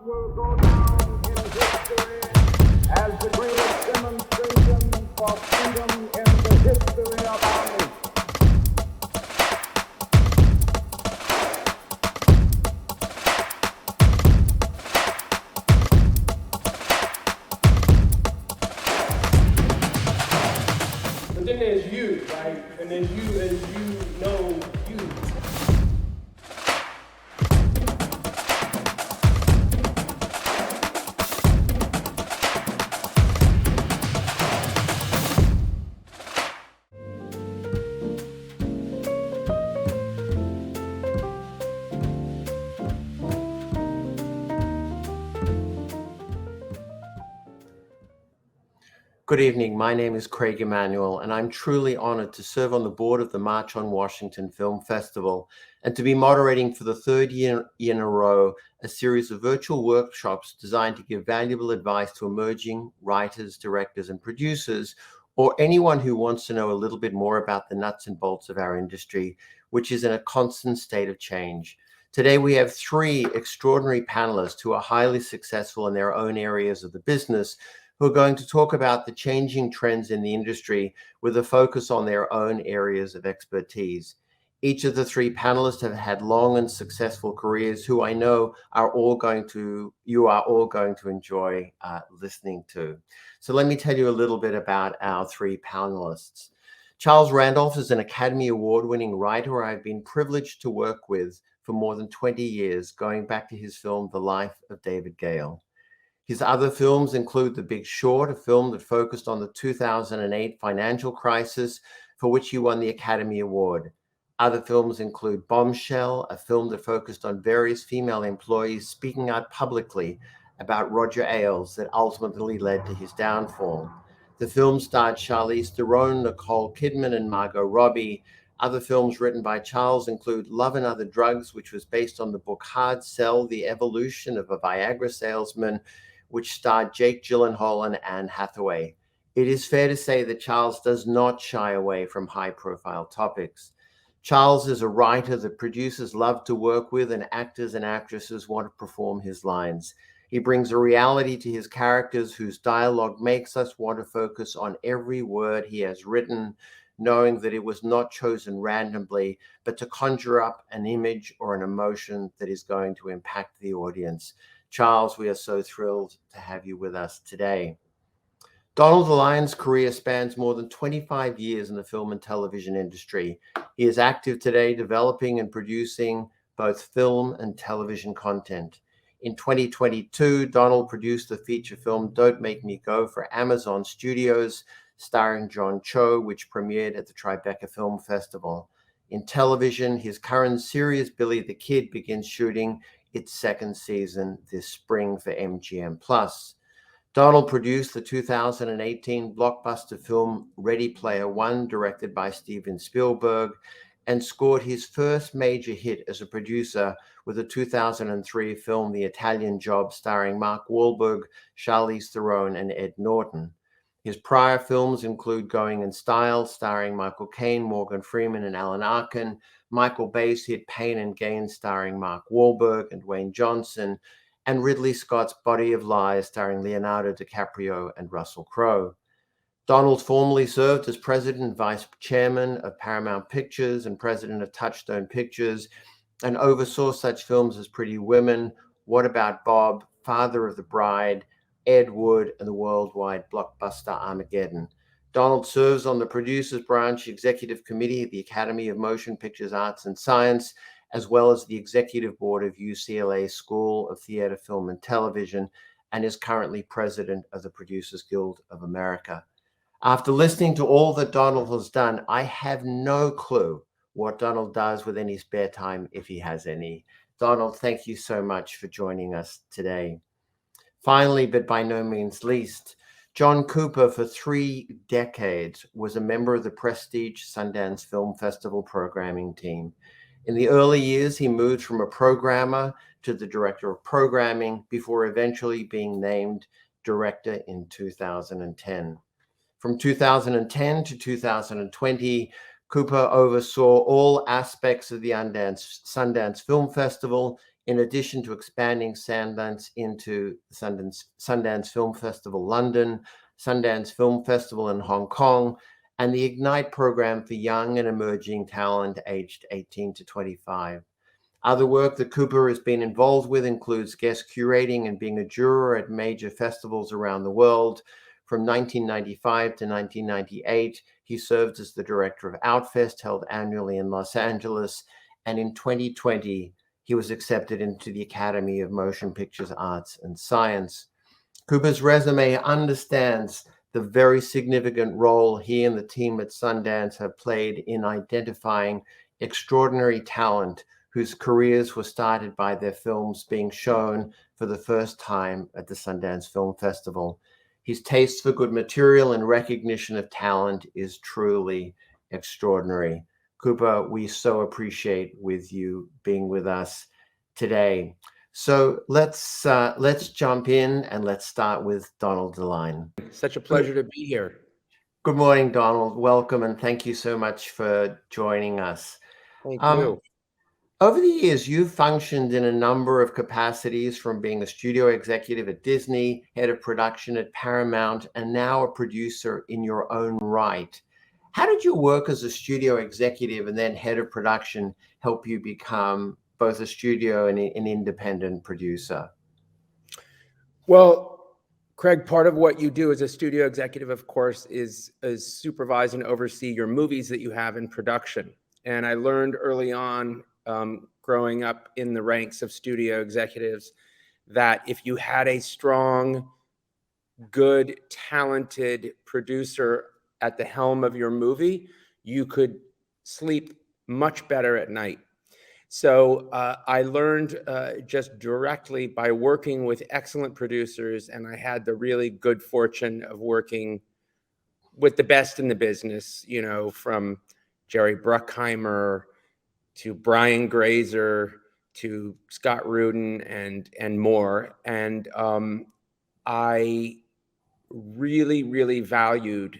Will go down in history as the greatest demonstration for freedom in the history of our nation. But then there's you, right? And then you as you know you. Good evening. My name is Craig Emanuel, and I'm truly honored to serve on the board of the March on Washington Film Festival and to be moderating for the third year in a row a series of virtual workshops designed to give valuable advice to emerging writers, directors, and producers, or anyone who wants to know a little bit more about the nuts and bolts of our industry, which is in a constant state of change. Today, we have three extraordinary panelists who are highly successful in their own areas of the business, who are going to talk about the changing trends in the industry with a focus on their own areas of expertise. Each of the three panelists have had long and successful careers who I know you are all going to enjoy listening to. So let me tell you a little bit about our three panelists. Charles Randolph is an Academy Award-winning writer I've been privileged to work with for more than 20 years, going back to his film, The Life of David Gale. His other films include The Big Short, a film that focused on the 2008 financial crisis, for which he won the Academy Award. Other films include Bombshell, a film that focused on various female employees speaking out publicly about Roger Ailes that ultimately led to his downfall. The film starred Charlize Theron, Nicole Kidman, and Margot Robbie. Other films written by Charles include Love and Other Drugs, which was based on the book Hard Sell, The Evolution of a Viagra Salesman, which starred Jake Gyllenhaal and Anne Hathaway. It is fair to say that Charles does not shy away from high-profile topics. Charles is a writer that producers love to work with, and actors and actresses want to perform his lines. He brings a reality to his characters whose dialogue makes us want to focus on every word he has written, knowing that it was not chosen randomly, but to conjure up an image or an emotion that is going to impact the audience. Charles, we are so thrilled to have you with us today. Donald the Lion's career spans more than 25 years in the film and television industry. He is active today developing and producing both film and television content. In 2022, Donald produced the feature film Don't Make Me Go for Amazon Studios, starring John Cho, which premiered at the Tribeca Film Festival. In television, his current series, Billy the Kid, begins shooting its second season this spring for MGM+. Donald produced the 2018 blockbuster film Ready Player One, directed by Steven Spielberg, and scored his first major hit as a producer with the 2003 film The Italian Job, starring Mark Wahlberg, Charlize Theron, and Ed Norton. His prior films include Going in Style, starring Michael Caine, Morgan Freeman, and Alan Arkin, Michael Bay's hit Pain and Gain, starring Mark Wahlberg and Dwayne Johnson, and Ridley Scott's Body of Lies, starring Leonardo DiCaprio and Russell Crowe. Donald formerly served as president and vice chairman of Paramount Pictures and president of Touchstone Pictures, and oversaw such films as Pretty Women, What About Bob, Father of the Bride, Ed Wood, and the worldwide blockbuster Armageddon. Donald serves on the Producers Branch Executive Committee of the Academy of Motion Pictures Arts and Science, as well as the Executive Board of UCLA School of Theater, Film, and Television, and is currently president of the Producers Guild of America. After listening to all that Donald has done, I have no clue what Donald does with any spare time, if he has any. Donald, thank you so much for joining us today. Finally, but by no means least, John Cooper, for 3 decades, was a member of the prestige Sundance Film Festival programming team. In the early years, he moved from a programmer to the director of programming before eventually being named director in 2010. From 2010 to 2020, Cooper oversaw all aspects of the Sundance Film Festival, in addition to expanding Sundance into Sundance Film Festival London, Sundance Film Festival in Hong Kong, and the Ignite program for young and emerging talent aged 18 to 25. Other work that Cooper has been involved with includes guest curating and being a juror at major festivals around the world. From 1995 to 1998, he served as the director of Outfest, held annually in Los Angeles, and in 2020, he was accepted into the Academy of Motion Pictures Arts and Science. Cooper's resume understands the very significant role he and the team at Sundance have played in identifying extraordinary talent whose careers were started by their films being shown for the first time at the Sundance Film Festival. His taste for good material and recognition of talent is truly extraordinary. Cooper, we so appreciate with you being with us today. So let's jump in and let's start with Donald DeLine. Such a pleasure to be here. Good morning, Donald. Welcome, and thank you so much for joining us. Thank you. Over the years, you've functioned in a number of capacities, from being a studio executive at Disney, head of production at Paramount, and now a producer in your own right. How did your work as a studio executive and then head of production help you become both a studio and an independent producer? Well, Craig, part of what you do as a studio executive, of course, is supervise and oversee your movies that you have in production. And I learned early on, growing up in the ranks of studio executives, that if you had a strong, good, talented producer at the helm of your movie, you could sleep much better at night. So I learned just directly by working with excellent producers, and I had the really good fortune of working with the best in the business, you know, from Jerry Bruckheimer to Brian Grazer to Scott Rudin and more. And I really, really valued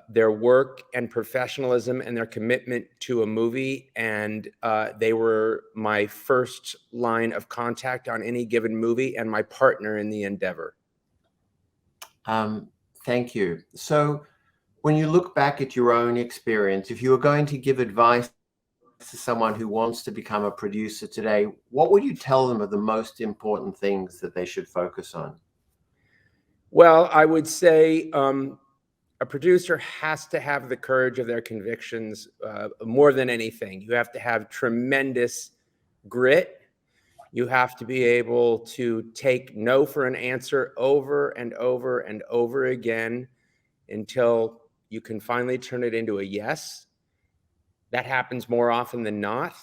their work and professionalism and their commitment to a movie. And they were my first line of contact on any given movie and my partner in the endeavor. Thank you. So when you look back at your own experience, if you were going to give advice to someone who wants to become a producer today, what would you tell them are the most important things that they should focus on? Well, I would say a producer has to have the courage of their convictions more than anything. You have to have tremendous grit. You have to be able to take no for an answer over and over and over again until you can finally turn it into a yes. That happens more often than not.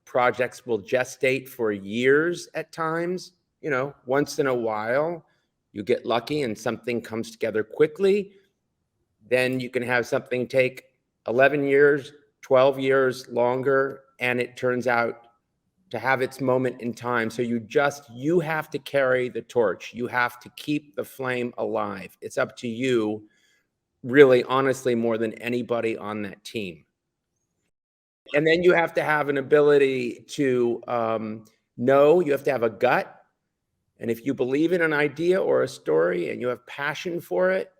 Projects will gestate for years at times. You know, once in a while, you get lucky and something comes together quickly. Then you can have something take 11 years, 12 years longer, and it turns out to have its moment in time. So you have to carry the torch. You have to keep the flame alive. It's up to you, really, honestly, more than anybody on that team. And then you have to have an ability to know, you have to have a gut. And if you believe in an idea or a story and you have passion for it,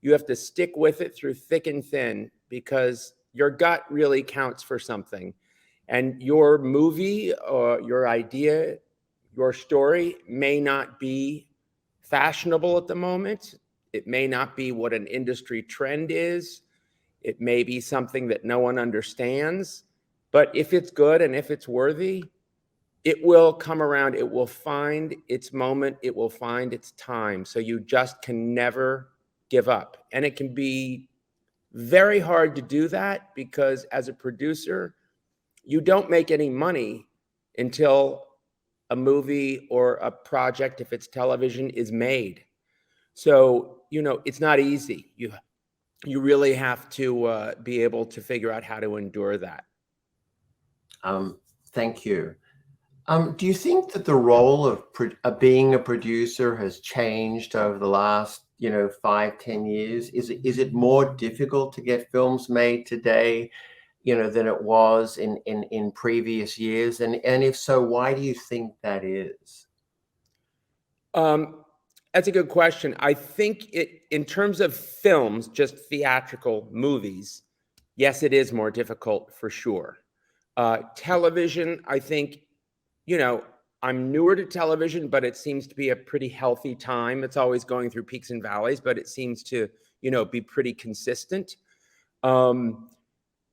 you have to stick with it through thick and thin, because your gut really counts for something. And your movie or your idea, your story may not be fashionable at the moment. It may not be what an industry trend is. It may be something that no one understands. But if it's good and if it's worthy, it will come around. It will find its moment. It will find its time. So you just can never give up. And it can be very hard to do that, because as a producer, you don't make any money until a movie or a project, if it's television, is made. So, you know, it's not easy. You really have to be able to figure out how to endure that. Thank you. Do you think that the role of being a producer has changed over the last, 5-10 years? Is it more difficult to get films made today? than it was in previous years? And if so, why do you think that is? That's a good question. I think in terms of films, just theatrical movies, yes, it is more difficult for sure. Television, I think, I'm newer to television, but it seems to be a pretty healthy time. It's always going through peaks and valleys, but it seems to, be pretty consistent.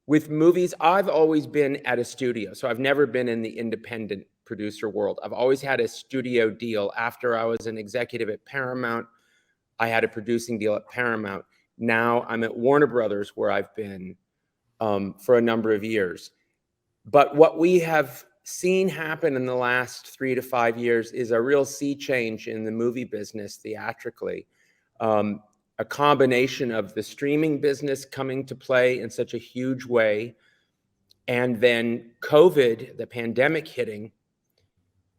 With movies, I've always been at a studio. So I've never been in the independent producer world. I've always had a studio deal. After I was an executive at Paramount, I had a producing deal at Paramount. Now I'm at Warner Brothers, where I've been for a number of years. But what we have seen happen in the last 3 to 5 years is a real sea change in the movie business theatrically. A combination of the streaming business coming to play in such a huge way, and then COVID, the pandemic hitting,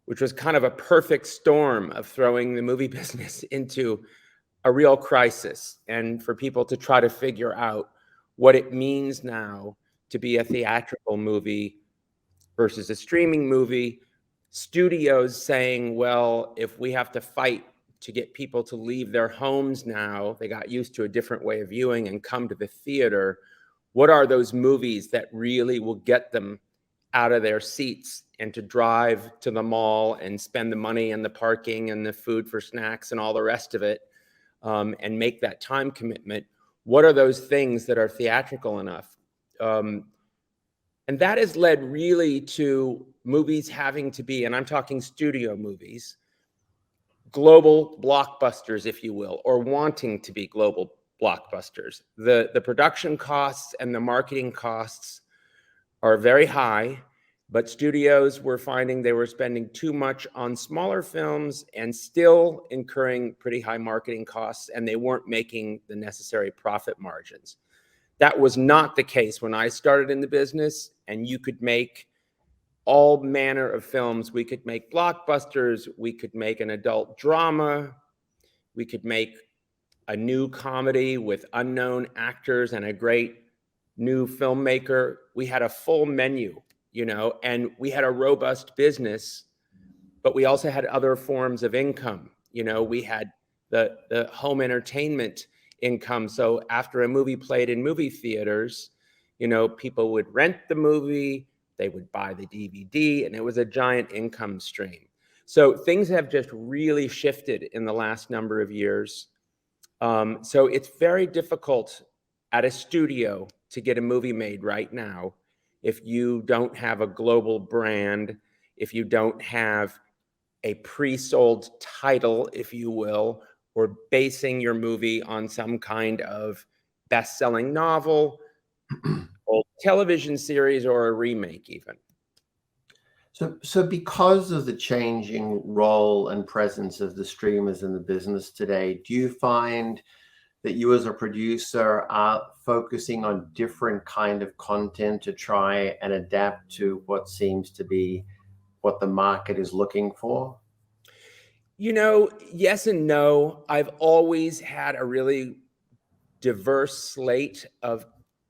which was kind of a perfect storm of throwing the movie business into a real crisis, and for people to try to figure out what it means now to be a theatrical movie versus a streaming movie. Studios saying, well, if we have to fight to get people to leave their homes now, they got used to a different way of viewing, and come to the theater, what are those movies that really will get them out of their seats and to drive to the mall and spend the money and the parking and the food for snacks and all the rest of it, and make that time commitment? What are those things that are theatrical enough? And that has led really to movies having to be, and I'm talking studio movies, global blockbusters, if you will, or wanting to be global blockbusters. The production costs and the marketing costs are very high, but studios were finding they were spending too much on smaller films and still incurring pretty high marketing costs, and they weren't making the necessary profit margins. That was not the case when I started in the business, and you could make all manner of films. We could make blockbusters, we could make an adult drama, we could make a new comedy with unknown actors and a great new filmmaker. We had a full menu, and we had a robust business, but we also had other forms of income. We had the home entertainment income. So after a movie played in movie theaters, people would rent the movie, they would buy the DVD, and it was a giant income stream. So things have just really shifted in the last number of years. So it's very difficult at a studio to get a movie made right now if you don't have a global brand, if you don't have a pre-sold title, if you will, or basing your movie on some kind of best-selling novel, or television series, or a remake even. So because of the changing role and presence of the streamers in the business today, do you find that you as a producer are focusing on different kind of content to try and adapt to what seems to be what the market is looking for? Yes and no. I've always had a really diverse slate of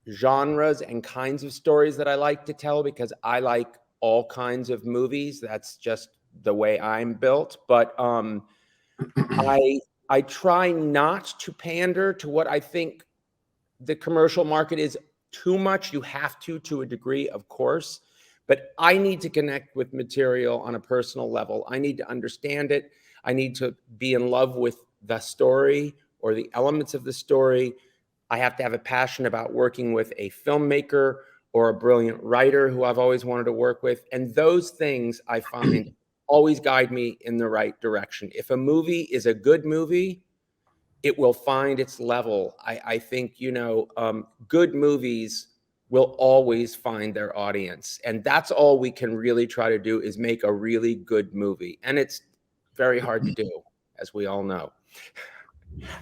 genres and kinds of stories that I like to tell, because I like all kinds of movies. That's just the way I'm built. But I try not to pander to what I think the commercial market is too much. You have to a degree, of course, but I need to connect with material on a personal level. I need to understand it. I need to be in love with the story or the elements of the story. I have to have a passion about working with a filmmaker or a brilliant writer who I've always wanted to work with. And those things I find always guide me in the right direction. If a movie is a good movie, it will find its level. I think, good movies will always find their audience. And that's all we can really try to do, is make a really good movie. And it's very hard to do, as we all know.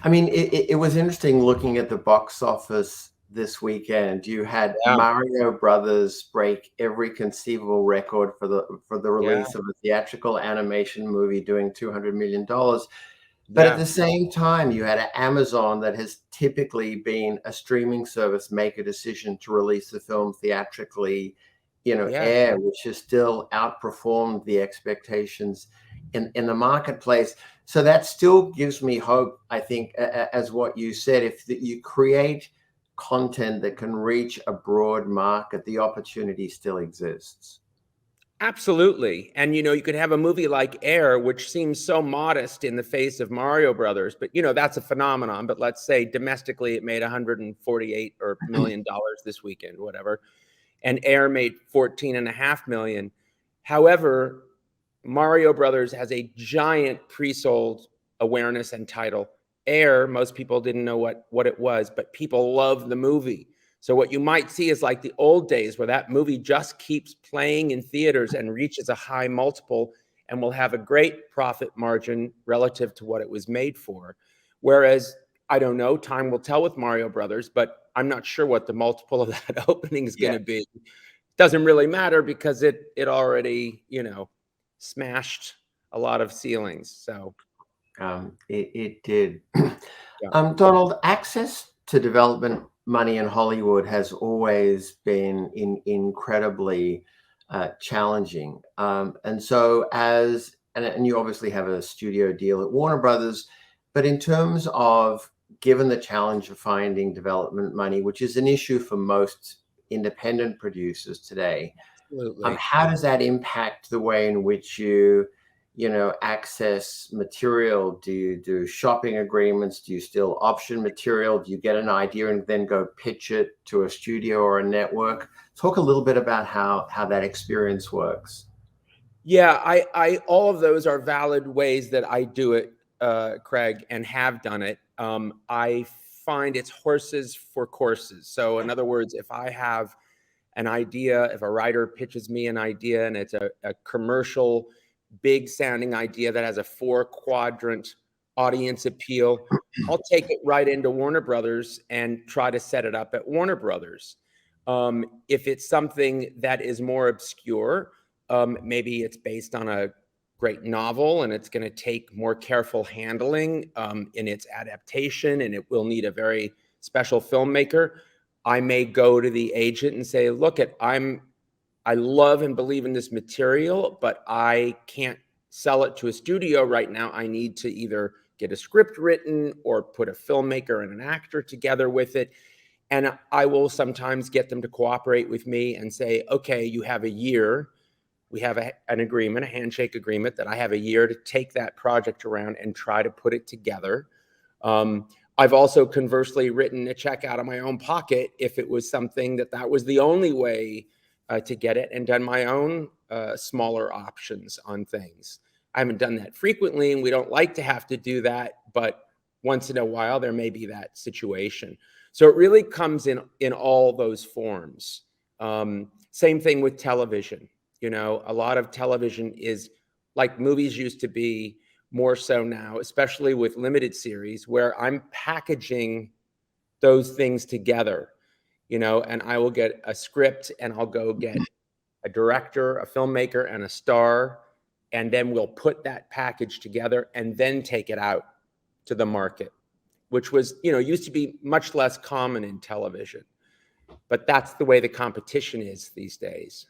I mean, it was interesting looking at the box office this weekend. You had Mario Brothers break every conceivable record for the release of a theatrical animation movie, doing $200 million. But at Yeah. the same time, you had Amazon that has typically been a streaming service make a decision to release the film theatrically, Yeah. air, which has still outperformed the expectations in the marketplace. So that still gives me hope, I think, as what you said, if you create content that can reach a broad market, the opportunity still exists. Absolutely. And you could have a movie like Air, which seems so modest in the face of Mario Brothers, but that's a phenomenon. But let's say domestically it made 148 or million dollars this weekend, whatever. And Air made 14.5 million. However, Mario Brothers has a giant pre-sold awareness and title. Air, most people didn't know what it was, but people love the movie. So what you might see is like the old days where that movie just keeps playing in theaters and reaches a high multiple and will have a great profit margin relative to what it was made for. Whereas, I don't know, time will tell with Mario Brothers, but I'm not sure what the multiple of that opening is going Yeah. to be. Doesn't really matter because it already, smashed a lot of ceilings. So, It did. yeah. Donald, access to development money in Hollywood has always been incredibly challenging. And so, and you obviously have a studio deal at Warner Brothers, but in terms of given the challenge of finding development money, which is an issue for most independent producers today, Absolutely. how does that impact the way in which you access material? Do you do shopping agreements? Do you still option material? Do you get an idea and then go pitch it to a studio or a network? Talk a little bit about how that experience works. Yeah, I all of those are valid ways that I do it, Craig, and have done it. I find it's horses for courses. So, in other words, if I have an idea, if a writer pitches me an idea and it's a commercial, big sounding idea that has a 4-quadrant audience appeal, I'll take it right into Warner Brothers and try to set it up at Warner Brothers. If it's something that is more obscure, maybe it's based on a great novel and it's going to take more careful handling in its adaptation and it will need a very special filmmaker. I may go to the agent and say, look, I love and believe in this material, but I can't sell it to a studio right now. I need to either get a script written or put a filmmaker and an actor together with it. And I will sometimes get them to cooperate with me and say, okay, you have a year. We have an agreement, a handshake agreement that I have a year to take that project around and try to put it together. I've also conversely written a check out of my own pocket if it was something that was the only way to get it, and done my own smaller options on things. I haven't done that frequently, and we don't like to have to do that, but once in a while there may be that situation. So it really comes in all those forms. Same thing with television. A lot of television is like movies used to be, more so now, especially with limited series, where I'm packaging those things together, and I will get a script and I'll go get a director, a filmmaker, and a star, and then we'll put that package together and then take it out to the market, which was, used to be much less common in television. But that's the way the competition is these days.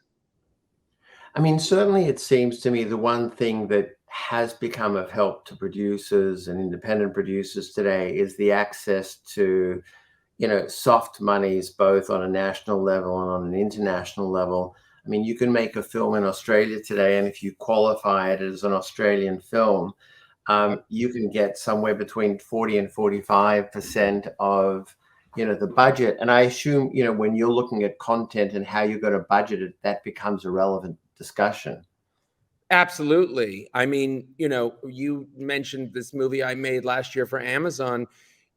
I mean, certainly it seems to me the one thing that has become of help to producers and independent producers today is the access to, soft monies, both on a national level and on an international level. I mean, you can make a film in Australia today, and if you qualify it as an Australian film, you can get somewhere between 40 and 45% of, the budget. And I assume, when you're looking at content and how you're going to budget it, that becomes a relevant discussion. Absolutely. I mean, you mentioned this movie I made last year for Amazon.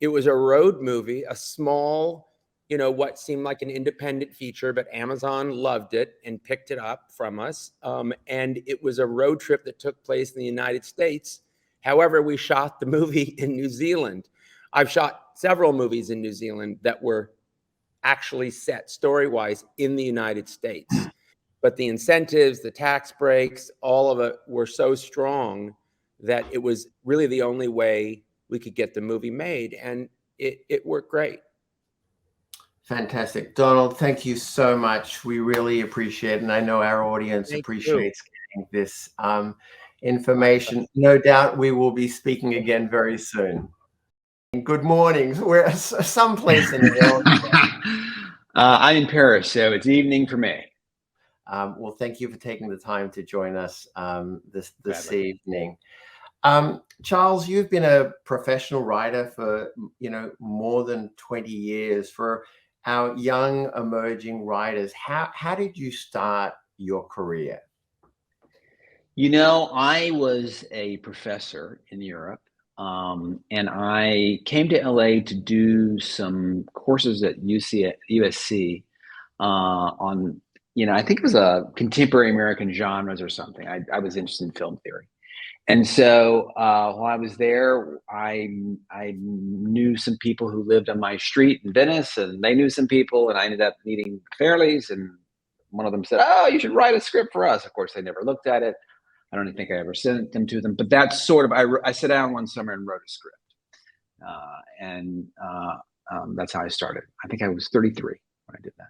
It was a road movie, a small, what seemed like an independent feature, but Amazon loved it and picked it up from us. And it was a road trip that took place in the United States. However, we shot the movie in New Zealand. I've shot several movies in New Zealand that were actually set story-wise in the United States. But the incentives, the tax breaks, all of it were so strong that it was really the only way we could get the movie made, and it worked great. Fantastic. Donald, thank you so much. We really appreciate it. And I know our audience Thank you. appreciates getting this information. No doubt we will be speaking again very soon. Good morning. We're someplace in the world. I'm in Paris, so it's evening for me. Well, thank you for taking the time to join us this evening. Charles, you've been a professional writer for, more than 20 years. For our young emerging writers, how did you start your career? I was a professor in Europe, and I came to LA to do some courses at USC on, I think it was a contemporary American genres or something. I was interested in film theory. And so while I was there, I knew some people who lived on my street in Venice, and they knew some people, and I ended up meeting Fairleys, and one of them said, "Oh, you should write a script for us." Of course, they never looked at it. I don't think I ever sent them to them, but that's sort of, I sat down one summer and wrote a script. That's how I started. I think I was 33 when I did that.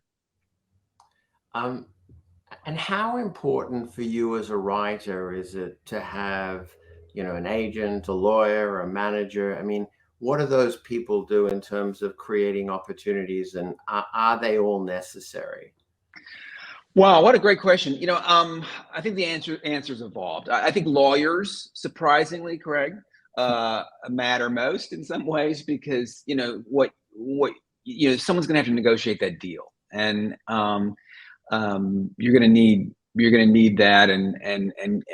And how important for you as a writer is it to have, an agent, a lawyer, a manager? I mean, what do those people do in terms of creating opportunities, and are they all necessary? Wow, what a great question. I think the answer's evolved. I think lawyers, surprisingly, Craig, matter most in some ways, because what someone's going to have to negotiate that deal, and you're going to need that, and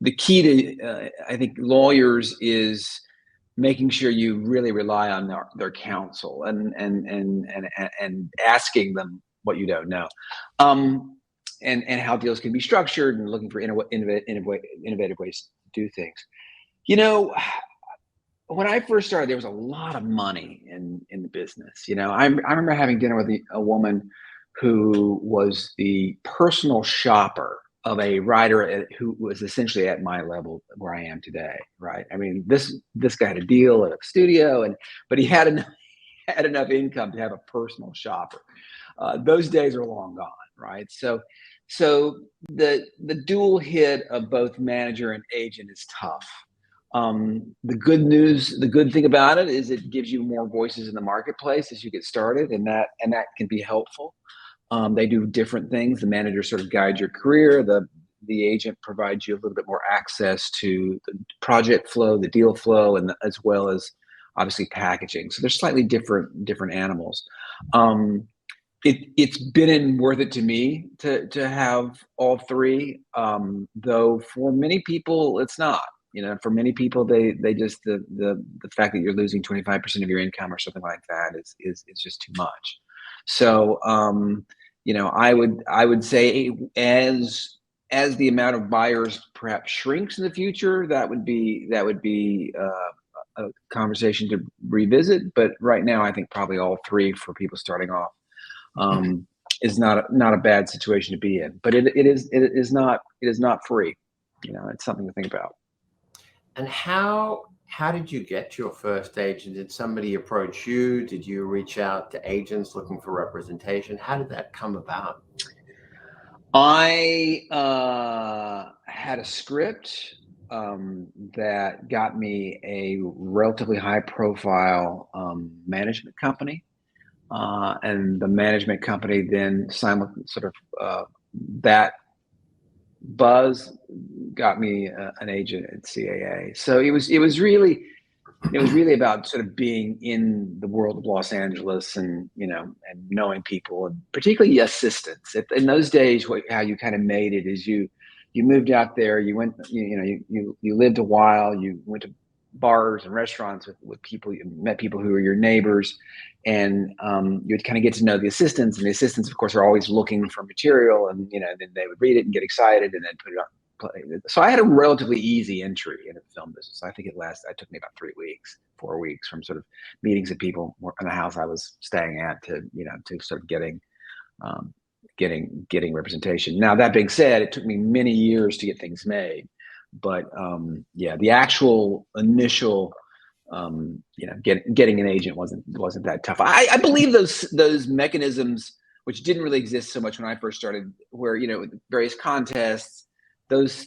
the key to I think lawyers is making sure you really rely on their counsel and asking them what you don't know, and how deals can be structured, and looking for innovative ways to do things. When I first started, there was a lot of money in the business. I remember having dinner with a woman who was the personal shopper of a writer who was essentially at my level where I am today, right? I mean, this guy had a deal at a studio, but he had enough income to have a personal shopper. Those days are long gone, right? So the dual hit of both manager and agent is tough. The good thing about it is it gives you more voices in the marketplace as you get started, and that can be helpful. They do different things. The manager sort of guides your career. The agent provides you a little bit more access to the project flow, the deal flow, and as well as obviously packaging. So they're slightly different animals. It's been worth it to me to have all three, though for many people it's not. For many people, they just the fact that you're losing 25% of your income or something like that is just too much. So I would say as the amount of buyers perhaps shrinks in the future, that would be a conversation to revisit. But right now, I think probably all three for people starting off is not a bad situation to be in. But it is not free. It's something to think about. And how did you get your first agent? Did somebody approach you? Did you reach out to agents looking for representation? How did that come about? I had a script that got me a relatively high-profile management company, and the management company then that buzz got me an agent at CAA. So it was really about sort of being in the world of Los Angeles and and knowing people, and particularly assistants. In those days, how you kind of made it is you moved out there, you went, you lived a while, you went to bars and restaurants with people, you met people who were your neighbors, and you'd kind of get to know the assistants, and the assistants of course are always looking for material, and then they would read it and get excited and then put it on play. So I had a relatively easy entry into the film business. I think it took me about 4 weeks from sort of meetings with people in the house I was staying at to sort of getting representation. Now, that being said, it took me many years to get things made, yeah, the actual initial getting an agent wasn't that tough. I believe those mechanisms, which didn't really exist so much when I first started, where various contests, those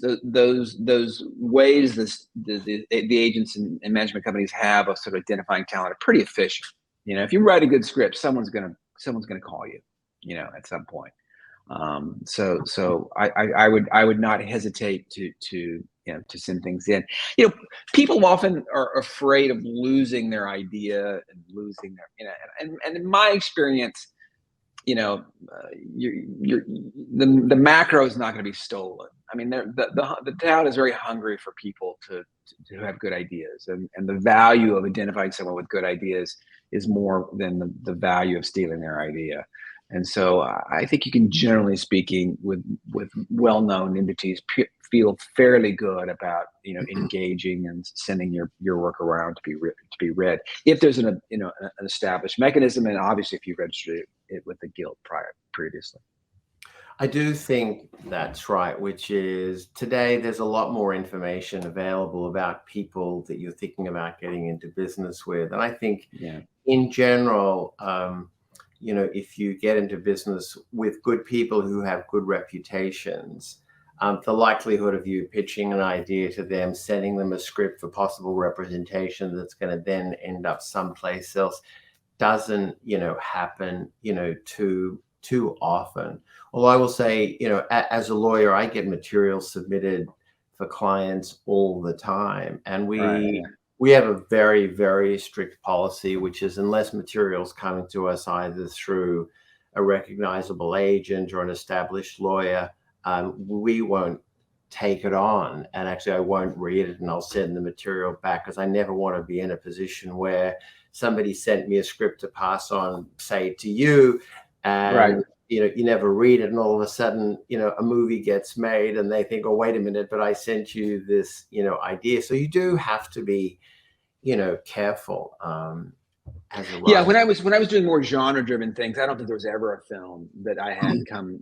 ways the agents and management companies have of sort of identifying talent are pretty efficient. If you write a good script, someone's gonna call you, at some point. So I would not hesitate to send things in. People often are afraid of losing their idea and losing their, and in my experience, the macro is not going to be stolen. I mean, the town is very hungry for people to have good ideas, and the value of identifying someone with good ideas is more than the value of stealing their idea. And so I think you can, generally speaking, with well-known entities, feel fairly good about engaging and sending your work around to be read if there's an established mechanism, and obviously if you registered it with the guild previously. I do think that's right, which is today there's a lot more information available about people that you're thinking about getting into business with, and I think in general, if you get into business with good people who have good reputations, the likelihood of you pitching an idea to them, sending them a script for possible representation that's going to then end up someplace else doesn't, happen, too often. Although I will say, as a lawyer, I get material submitted for clients all the time, and we have a very, very strict policy, which is unless materials coming to us either through a recognizable agent or an established lawyer, we won't take it on. And actually, I won't read it, and I'll send the material back, because I never want to be in a position where somebody sent me a script to pass on, say, to you, and you never read it, and all of a sudden, a movie gets made, and they think, oh, wait a minute, but I sent you this, idea. So you do have to be, careful. As a writer. Yeah, when I was doing more genre-driven things, I don't think there was ever a film that I had come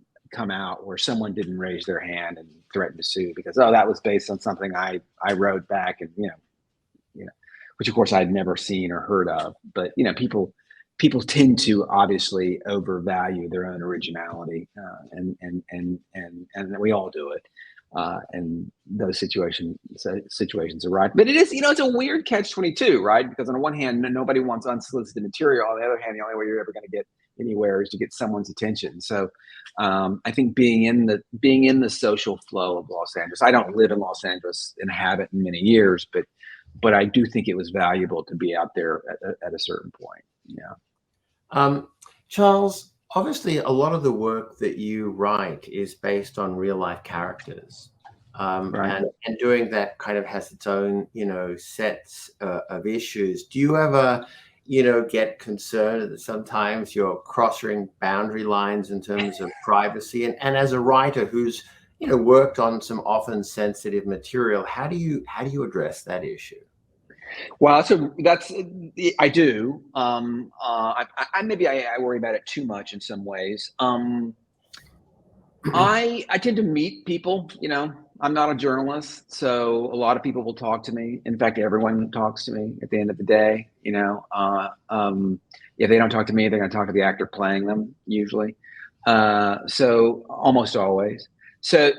out where someone didn't raise their hand and threaten to sue because that was based on something I wrote back, and which of course I'd never seen or heard of. But people tend to obviously overvalue their own originality, and we all do it. And those situations are right. But it is, it's a weird catch-22, right? Because on the one hand, nobody wants unsolicited material. On the other hand, the only way you're ever going to get anywhere is to get someone's attention. So I think being in the social flow of Los Angeles, I don't live in Los Angeles and haven't in many years, but I do think it was valuable to be out there at a certain point. Yeah. Charles, obviously a lot of the work that you write is based on real life characters. And doing that kind of has its own, sets of issues. Do you ever, get concerned that sometimes you're crossing boundary lines in terms of privacy? And as a writer who's, worked on some often sensitive material, how do you address that issue? Well, I do. Maybe I worry about it too much in some ways. I tend to meet people, I'm not a journalist, so a lot of people will talk to me. In fact, everyone talks to me at the end of the day, if they don't talk to me, they're going to talk to the actor playing them usually. So almost always. So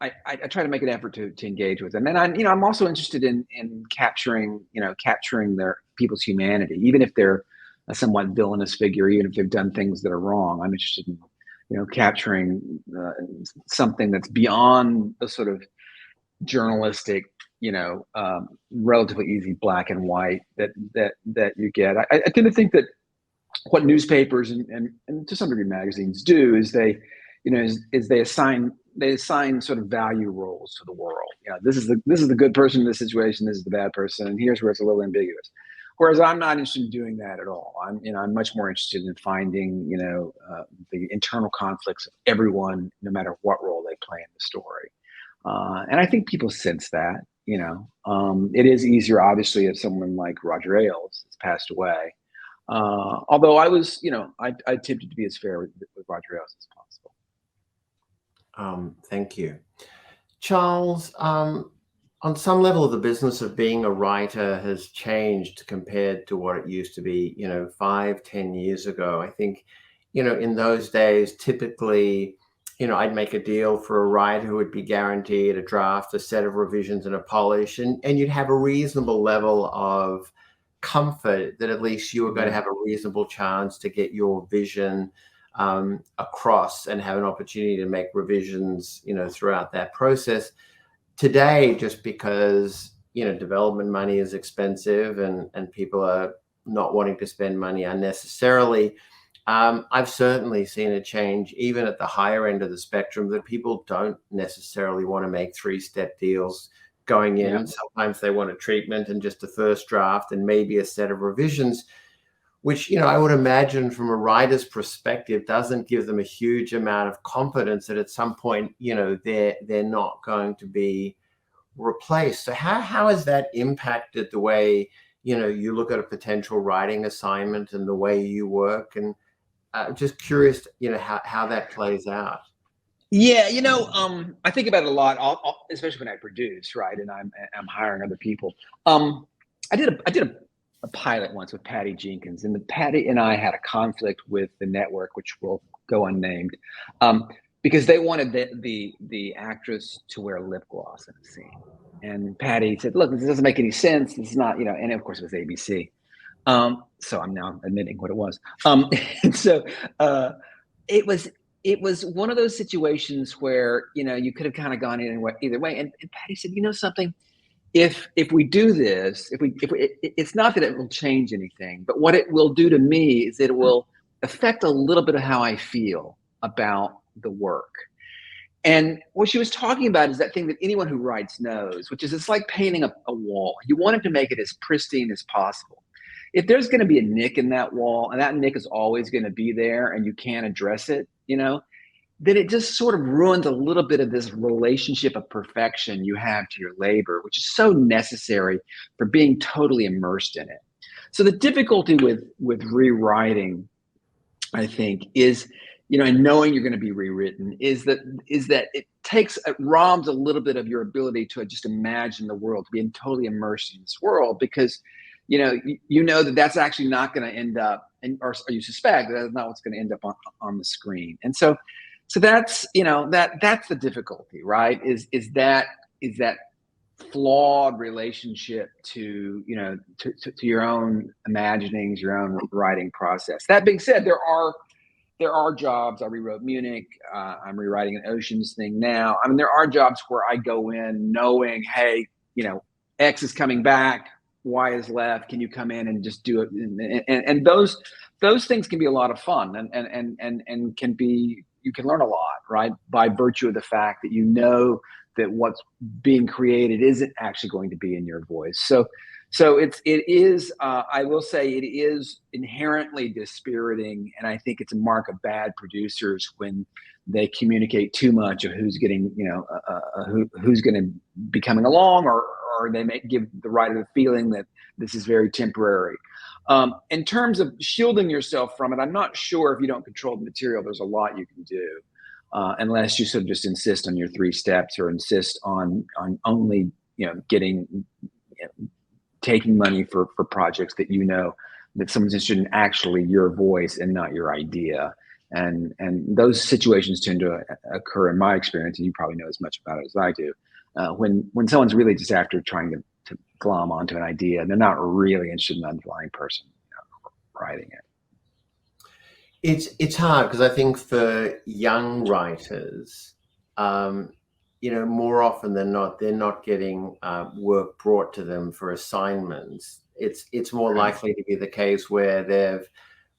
I try to make an effort to engage with them. And I'm also interested in capturing their people's humanity, even if they're a somewhat villainous figure, even if they've done things that are wrong. I'm interested in, capturing something that's beyond the sort of journalistic, relatively easy black and white that you get. I tend to think that what newspapers and to some degree magazines do is they assign sort of value roles to the world. This is the good person in this situation. This is the bad person, and here's where it's a little ambiguous. Whereas I'm not interested in doing that at all. I'm much more interested in finding, the internal conflicts of everyone, no matter what role they play in the story. And I think people sense that. It is easier, obviously, if someone like Roger Ailes has passed away. Although I was, I attempted to be as fair with Roger Ailes as possible. Thank you. Charles, on some level, the business of being a writer has changed compared to what it used to be, 5, 10 years ago. I think, in those days, typically, I'd make a deal for a writer who would be guaranteed a draft, a set of revisions, and a polish, and you'd have a reasonable level of comfort that at least you were going to have a reasonable chance to get your vision across and have an opportunity to make revisions, throughout that process. Today, just because, development money is expensive and people are not wanting to spend money unnecessarily, I've certainly seen a change, even at the higher end of the spectrum, that people don't necessarily want to make 3-step deals going in. Sometimes they want a treatment and just a first draft and maybe a set of revisions, which, I would imagine from a writer's perspective doesn't give them a huge amount of confidence that at some point, they're not going to be replaced. So how has that impacted the way, you look at a potential writing assignment and the way you work? And just curious, how that plays out. Yeah, I think about it a lot, especially when I produce, right? And I'm hiring other people. I did a pilot once with Patty Jenkins, and Patty and I had a conflict with the network, which will go unnamed, because they wanted the actress to wear lip gloss in a scene. And Patty said, "Look, this doesn't make any sense. This is not, and of course it was ABC. So I'm now admitting what it was. And so it was one of those situations where, you could have kind of gone in either way. And Patty said, something, if we do this, it's not that it will change anything, but what it will do to me is it will affect a little bit of how I feel about the work." And what she was talking about is that thing that anyone who writes knows, which is it's like painting a wall. You want it to make it as pristine as possible. If there's going to be a nick in that wall, and that nick is always going to be there, and you can't address it, then it just sort of ruins a little bit of this relationship of perfection you have to your labor, which is so necessary for being totally immersed in it. So the difficulty with rewriting, I think, is, and knowing you're going to be rewritten, is that it robs a little bit of your ability to just imagine the world, to be totally immersed in this world, because that that's actually not going to end up, or you suspect that's not what's going to end up on the screen. And so that's that's the difficulty, right? Is that flawed relationship to your own imaginings, your own writing process. That being said, there are jobs. I rewrote Munich. I'm rewriting an Oceans thing now. I mean, there are jobs where I go in knowing, hey, X is coming back, Y is left. Can you come in and just do it? And those things can be a lot of fun, and can be, you can learn a lot, right? By virtue of the fact that that what's being created isn't actually going to be in your voice. So it is, I will say, it is inherently dispiriting, and I think it's a mark of bad producers when they communicate too much of who's getting, who's going to be coming along, or they may give the writer the feeling that this is very temporary. In terms of shielding yourself from it, I'm not sure if you don't control the material, there's a lot you can do, unless you sort of just insist on your 3 steps, or insist on only, getting, taking money for projects that that someone's interested in actually your voice and not your idea. And those situations tend to occur in my experience, and you probably know as much about it as I do, when someone's really just after trying to glom onto an idea, and they're not really interested in the underlying person writing it. It's hard, because I think for young writers, more often than not, they're not getting work brought to them for assignments. It's more likely to be the case where they've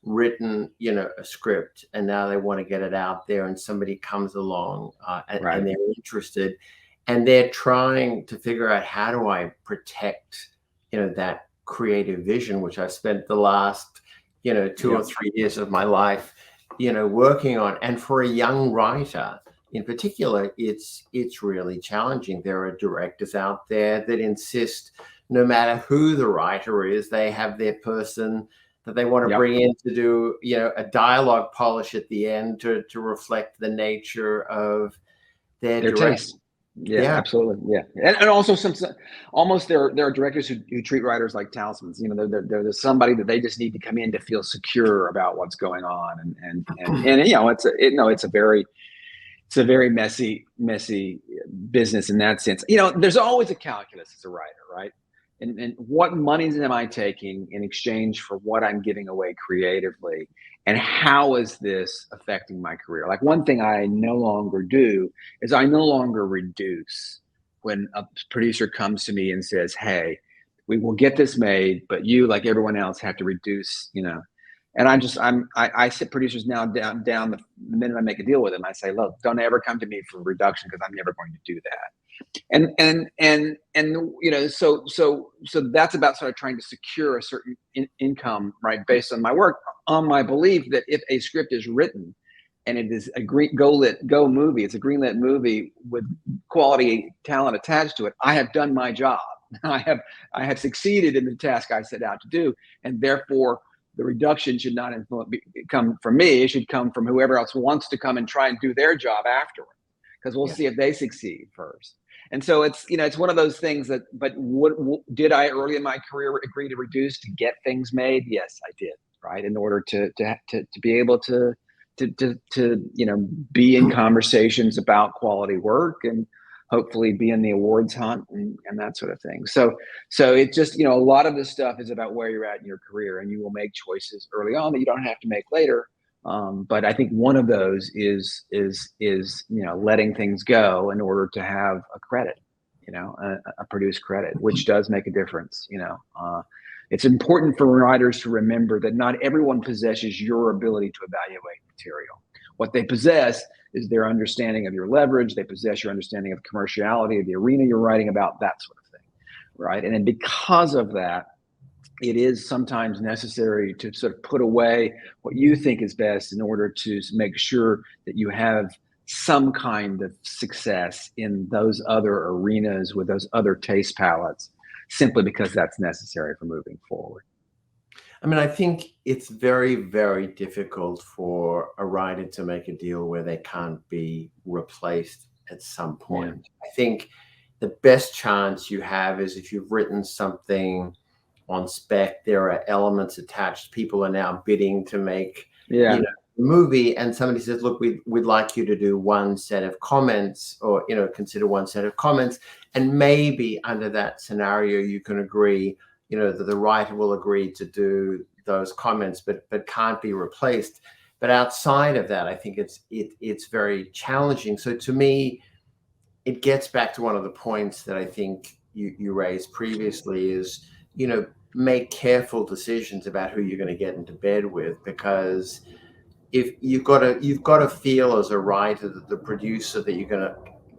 written, a script, and now they want to get it out there, and somebody comes along and they're interested, and they're trying to figure out, how do I protect, that creative vision, which I spent the last, 2 or 3 years of my life, working on. And for a young writer in particular, it's really challenging. There are directors out there that insist, no matter who the writer is, they have their person that they want to bring in to do, a dialogue polish at the end to reflect the nature of their Their direct. taste. Yeah, Yeah. absolutely. Yeah, and also almost there are directors who treat writers like talismans. You know, they're somebody that they just need to come in to feel secure about what's going on, and you know, it's a very messy business in that sense. You know, there's always a calculus as a writer, right? And what monies am I taking in exchange for what I'm giving away creatively? And how is this affecting my career? Like, one thing I no longer do is I no longer reduce when a producer comes to me and says, hey, we will get this made, but you, like everyone else, have to reduce, you know. And I sit producers now down the minute I make a deal with them. I say, look, don't ever come to me for reduction, because I'm never going to do that. And you know, so that's about sort of trying to secure a certain income, right, based on my work, on my belief that if a script is written and it is a go movie, it's a greenlit movie with quality talent attached to it, I have done my job. I have succeeded in the task I set out to do, and therefore the reduction should not come from me. It should come from whoever else wants to come and try and do their job afterward, because we'll see if they succeed first. And so it's, you know, it's one of those things that, but did I early in my career agree to reduce to get things made? Yes, I did, right? In order to be able to you know, be in conversations about quality work and hopefully be in the awards hunt and that sort of thing. So it just, you know, a lot of this stuff is about where you're at in your career, and you will make choices early on that you don't have to make later. But I think one of those is you know, letting things go in order to have a credit, you know, a produced credit, which does make a difference. You know, it's important for writers to remember that not everyone possesses your ability to evaluate material. What they possess is their understanding of your leverage. They possess your understanding of commerciality, of the arena you're writing about, that sort of thing, right? And then because of that, it is sometimes necessary to sort of put away what you think is best in order to make sure that you have some kind of success in those other arenas with those other taste palettes, simply because that's necessary for moving forward. I mean, I think it's very, very difficult for a writer to make a deal where they can't be replaced at some point. Yeah. I think the best chance you have is if you've written something on spec, there are elements attached. People are now bidding to make, you know, a movie, and somebody says, look, we'd like you to do one set of comments, or, you know, consider one set of comments. And maybe under that scenario, you can agree, you know, that the writer will agree to do those comments, but can't be replaced. But outside of that, I think it's very challenging. So to me, it gets back to one of the points that I think you raised previously is, you know, make careful decisions about who you're going to get into bed with, because if you've got to feel as a writer that the producer that you're going to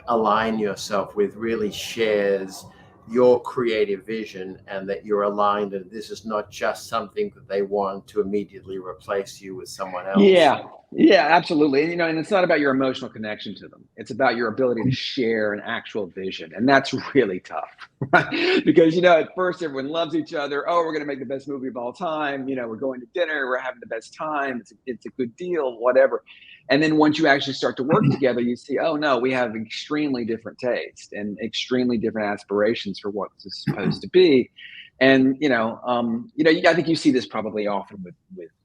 align yourself with really shares your creative vision, and that you're aligned, and this is not just something that they want to immediately replace you with someone else. Yeah, absolutely. And, you know, and it's not about your emotional connection to them. It's about your ability to share an actual vision. And that's really tough, right? Because, you know, at first everyone loves each other. Oh, we're going to make the best movie of all time. You know, we're going to dinner, we're having the best time. It's a good deal, whatever. And then once you actually start to work together, you see, oh no, we have extremely different taste and extremely different aspirations for what this is supposed to be. And I think you see this probably often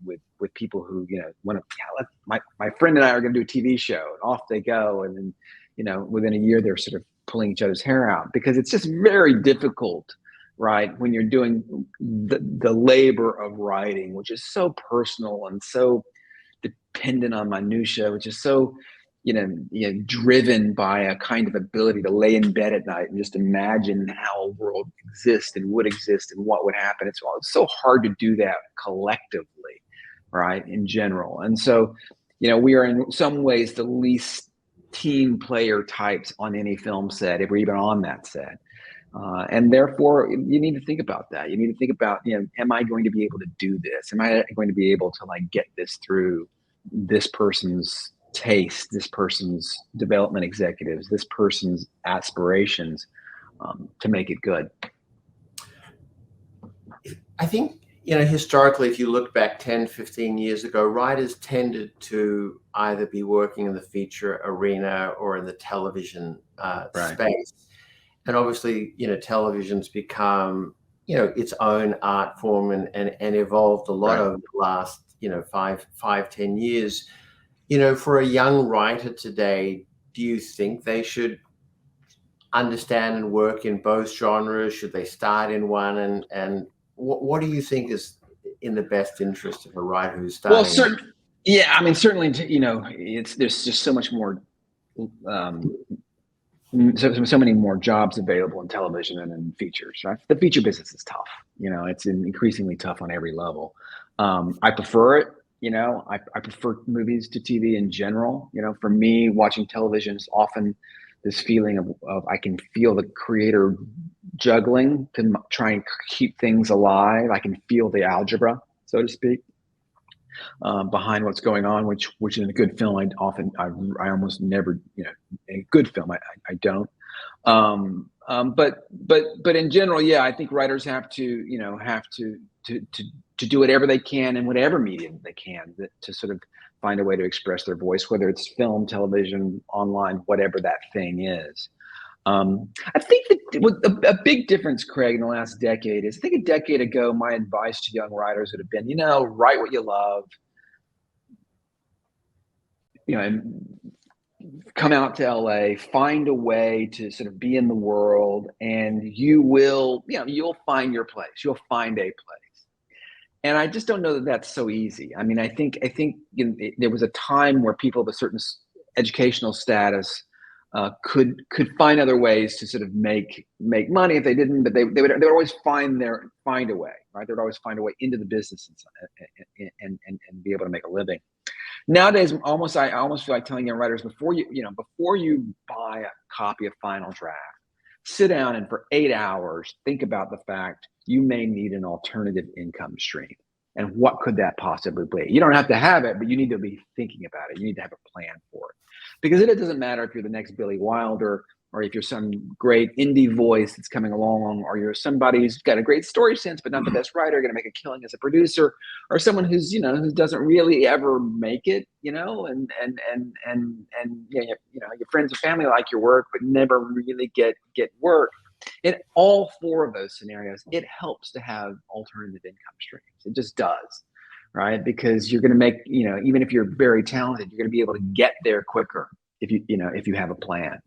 with people who, you know, want to. My friend and I are going to do a TV show, and off they go, and then, you know, within a year they're sort of pulling each other's hair out, because it's just very difficult, right, when you're doing the labor of writing, which is so personal and so dependent on minutia, which is so, you know, driven by a kind of ability to lay in bed at night and just imagine how a world exists and would exist and what would happen. It's so hard to do that collectively, right, in general. And so, you know, we are in some ways the least team player types on any film set, if we're even on that set. And therefore, you need to think about that. You need to think about, you know, am I going to be able to do this? Am I going to be able to, like, get this through this person's taste, this person's development executives, this person's aspirations, to make it good? I think historically, if you look back 10, 15 years ago, writers tended to either be working in the feature arena or in the television Right. space. And obviously, television's become, its own art form and evolved a lot Right. over the last, 10 years. For a young writer today, do you think they should understand and work in both genres? Should they start in one? And what do you think is in the best interest of a writer who's Well, starting? yeah, I mean, certainly, there's just so much more, so many more jobs available in television and in features, right? The feature business is tough. It's increasingly tough on every level. I prefer it. I prefer movies to TV in general. For me, watching television is often this feeling of I can feel the creator juggling to try and keep things alive. I can feel the algebra, so to speak, behind what's going on, which in a good film, I almost never, in a good film, I don't. But in general, yeah, I think writers have to do whatever they can in whatever medium they can to sort of find a way to express their voice, whether it's film, television, online, whatever that thing is. I think that a big difference, Craig, in the last decade is, I think a decade ago, my advice to young writers would have been, write what you love, and come out to LA, find a way to sort of be in the world, and you'll find your place. You'll find a place. And I just don't know that that's so easy. I mean, I think there was a time where people of a certain educational status could find other ways to sort of make money if they didn't, but they would always find a way, right? They would always find a way into the business and be able to make a living. Nowadays, I almost feel like telling young writers, before you buy a copy of Final Draft, sit down and for 8 hours think about the fact you may need an alternative income stream, and what could that possibly be. You don't have to have it, but you need to be thinking about it. You need to have a plan for it, because it doesn't matter if you're the next Billy Wilder, or if you're some great indie voice that's coming along, or you're somebody who's got a great story sense but not the best writer, going to make a killing as a producer, or someone who's who doesn't really ever make it, and your friends and family like your work but never really get work. In all four of those scenarios, it helps to have alternative income streams. It just does, right? Because you're going to make, even if you're very talented, you're going to be able to get there quicker if you have a plan.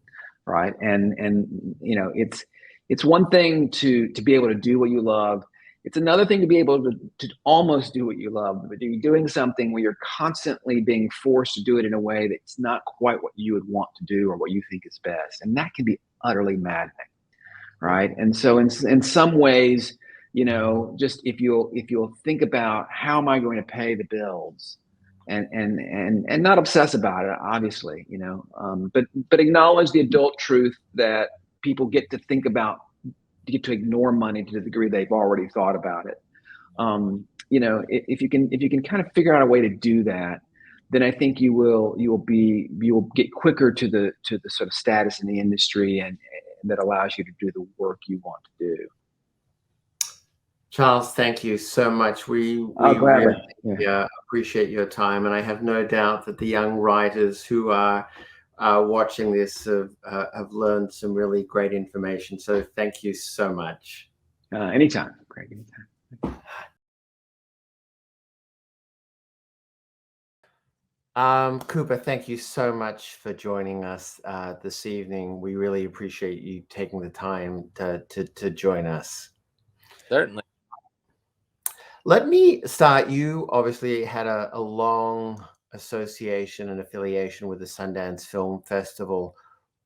Right. And it's one thing to be able to do what you love. It's another thing to be able to almost do what you love, but you're doing something where you're constantly being forced to do it in a way that's not quite what you would want to do or what you think is best. And that can be utterly maddening. Right. And so in some ways, just if you'll think about, how am I going to pay the bills? And not obsess about it, obviously, but acknowledge the adult truth that people get to ignore money to the degree they've already thought about it. If you can kind of figure out a way to do that, then I think you will get quicker to the sort of status in the industry and that allows you to do the work you want to do. Charles, thank you so much. We gladly. really appreciate your time, and I have no doubt that the young writers who are watching this have learned some really great information. So thank you so much. Anytime, Craig. Anytime. Cooper, thank you so much for joining us this evening. We really appreciate you taking the time to join us. Certainly. Let me start. You obviously had a long association and affiliation with the Sundance Film Festival.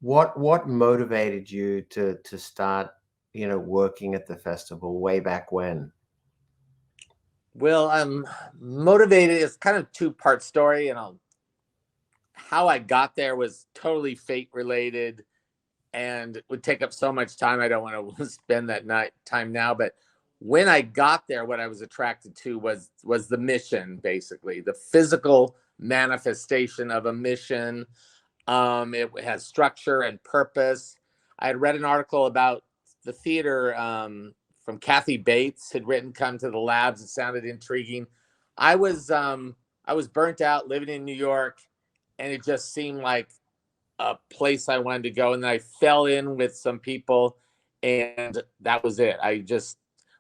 What motivated you to start, working at the festival way back when? Well, I'm motivated. It's kind of a two-part story, and how I got there was totally fate related, and it would take up so much time. I don't want to spend that time now, but when I got there, what I was attracted to was the mission, basically the physical manifestation of a mission. It has structure and purpose. I had read an article about the theater from Kathy Bates had written Come to the Labs. It sounded intriguing. I was burnt out living in New York, and it just seemed like a place I wanted to go. And then I fell in with some people, and that was it.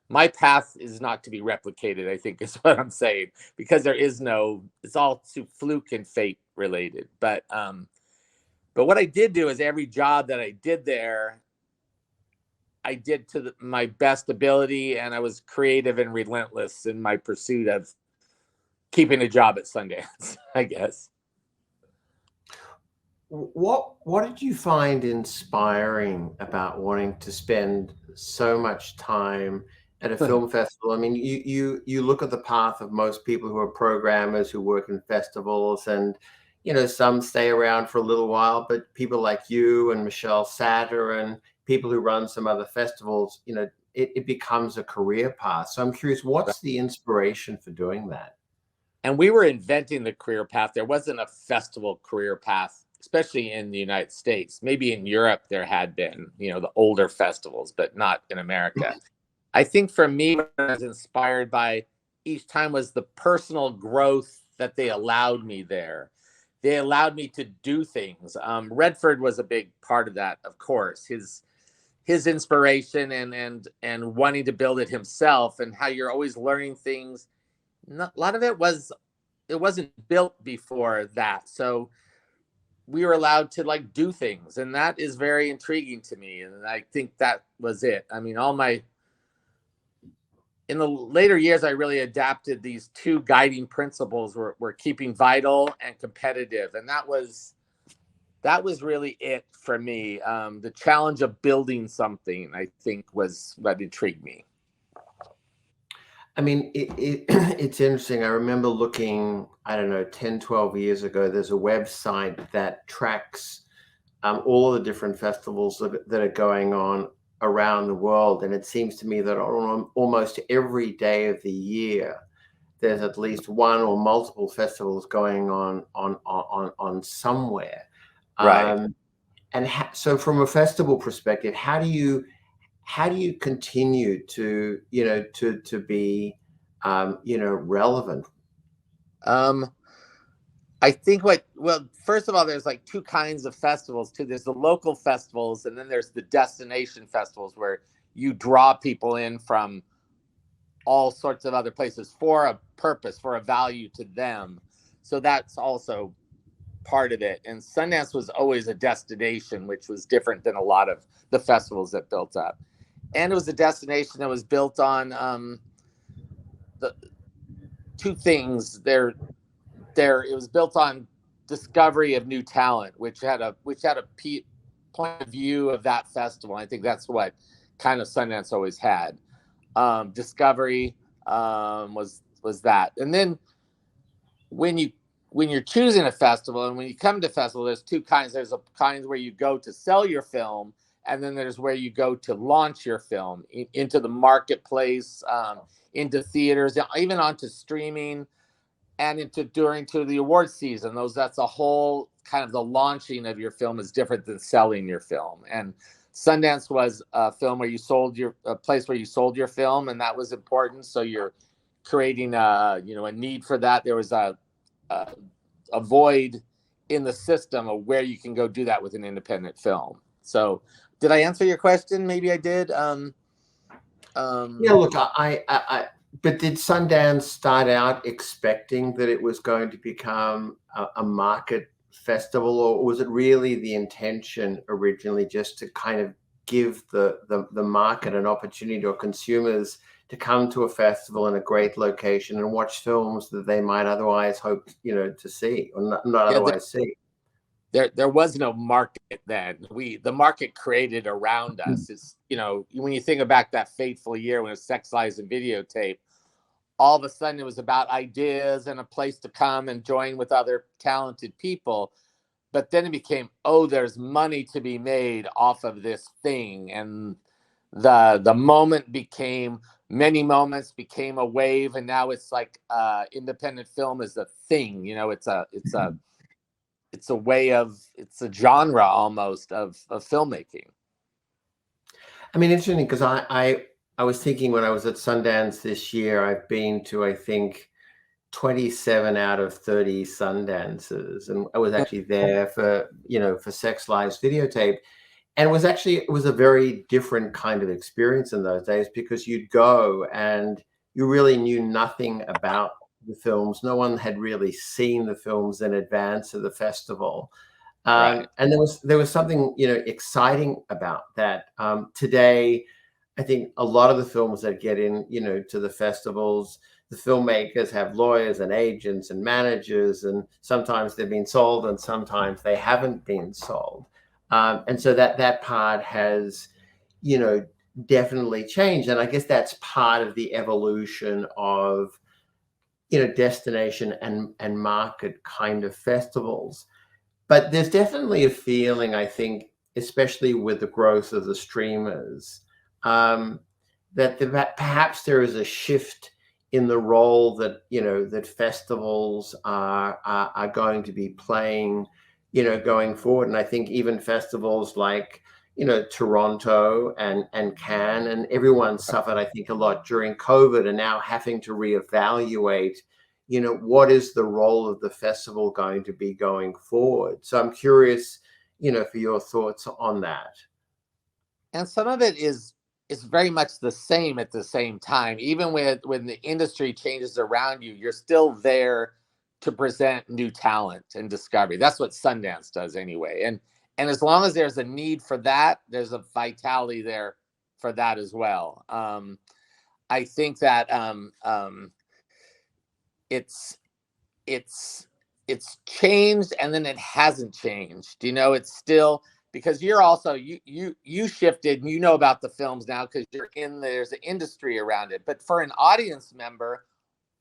My path is not to be replicated, I think is what I'm saying, because it's all too fluke and fate related. But what I did do is every job that I did there, I did to my best ability, and I was creative and relentless in my pursuit of keeping a job at Sundance, I guess. What did you find inspiring about wanting to spend so much time at a film festival? I mean, you look at the path of most people who are programmers who work in festivals, and some stay around for a little while, but people like you and Michelle Satter and people who run some other festivals, it becomes a career path. So I'm curious, what's the inspiration for doing that? And we were inventing the career path. There wasn't a festival career path, especially in the United States. Maybe in Europe there had been, the older festivals, but not in America. I think for me, what I was inspired by each time was the personal growth that they allowed me there. They allowed me to do things. Redford was a big part of that, of course. His inspiration and wanting to build it himself, and how you're always learning things. A lot of it wasn't built before that, so we were allowed to do things, and that is very intriguing to me. And I think that was it. I mean, in the later years, I really adapted these two guiding principles were keeping vital and competitive, and that was really it for me. The challenge of building something, I think, was what intrigued me. I mean, it's interesting. I remember looking, I don't know, 10, 12 years ago, there's a website that tracks all of the different festivals that are going on around the world. And it seems to me that on almost every day of the year, there's at least one or multiple festivals going on somewhere. Right. So from a festival perspective, how do you continue to be relevant? I think first of all, there's two kinds of festivals too. There's the local festivals, and then there's the destination festivals where you draw people in from all sorts of other places for a purpose, for a value to them. So that's also part of it. And Sundance was always a destination, which was different than a lot of the festivals that built up. And it was a destination that was built on the two things. It was built on discovery of new talent, which had a point of view of that festival. I think that's what kind of Sundance always had. Discovery was that. And then when you're choosing a festival, and when you come to festival, there's two kinds. There's a kind where you go to sell your film, and then there's where you go to launch your film into the marketplace, into theaters, even onto streaming, and into the award season. That's a whole kind of, the launching of your film is different than selling your film. And Sundance was a place where you sold your film, and that was important. So you're creating a need for that. There was a void in the system of where you can go do that with an independent film. So did I answer your question? Maybe I did. Yeah, look, but did Sundance start out expecting that it was going to become a market festival, or was it really the intention originally just to kind of give the market an opportunity, or consumers to come to a festival in a great location and watch films that they might otherwise hope to see, or not otherwise see? There was no market then. The market created around us. It's, when you think about that fateful year when it was Sex, Lies, and Videotape, all of a sudden it was about ideas and a place to come and join with other talented people. But then it became, there's money to be made off of this thing. And the moment many moments became a wave, and now it's like independent film is a thing. It's a genre almost of filmmaking. I mean, interesting, because I I was thinking when I was at Sundance this year, I've been to, I think, 27 out of 30 Sundances. And I was actually there for, for Sex Lives videotape. And it was a very different kind of experience in those days, because you'd go and you really knew nothing about the films. No one had really seen the films in advance of the festival. Right. And there was something, exciting about that. Today, I think a lot of the films that get in, to the festivals, the filmmakers have lawyers and agents and managers, and sometimes they've been sold and sometimes they haven't been sold. And so that part has, definitely changed. And I guess that's part of the evolution of, destination and market kind of festivals. But there's definitely a feeling, I think, especially with the growth of the streamers, that perhaps there is a shift in the role that, that festivals are going to be playing, going forward. And I think even festivals like, Toronto and Cannes, and everyone suffered, I think, a lot during COVID, and now having to reevaluate, what is the role of the festival going to be going forward? So I'm curious, for your thoughts on that. And some of it is very much the same at the same time. Even when the industry changes around you, you're still there to present new talent and discovery. That's what Sundance does anyway. And as long as there's a need for that, there's a vitality there for that as well. I think that it's changed, and then it hasn't changed. It's still, because you're also you shifted, and about the films now because you're there's an industry around it. But for an audience member,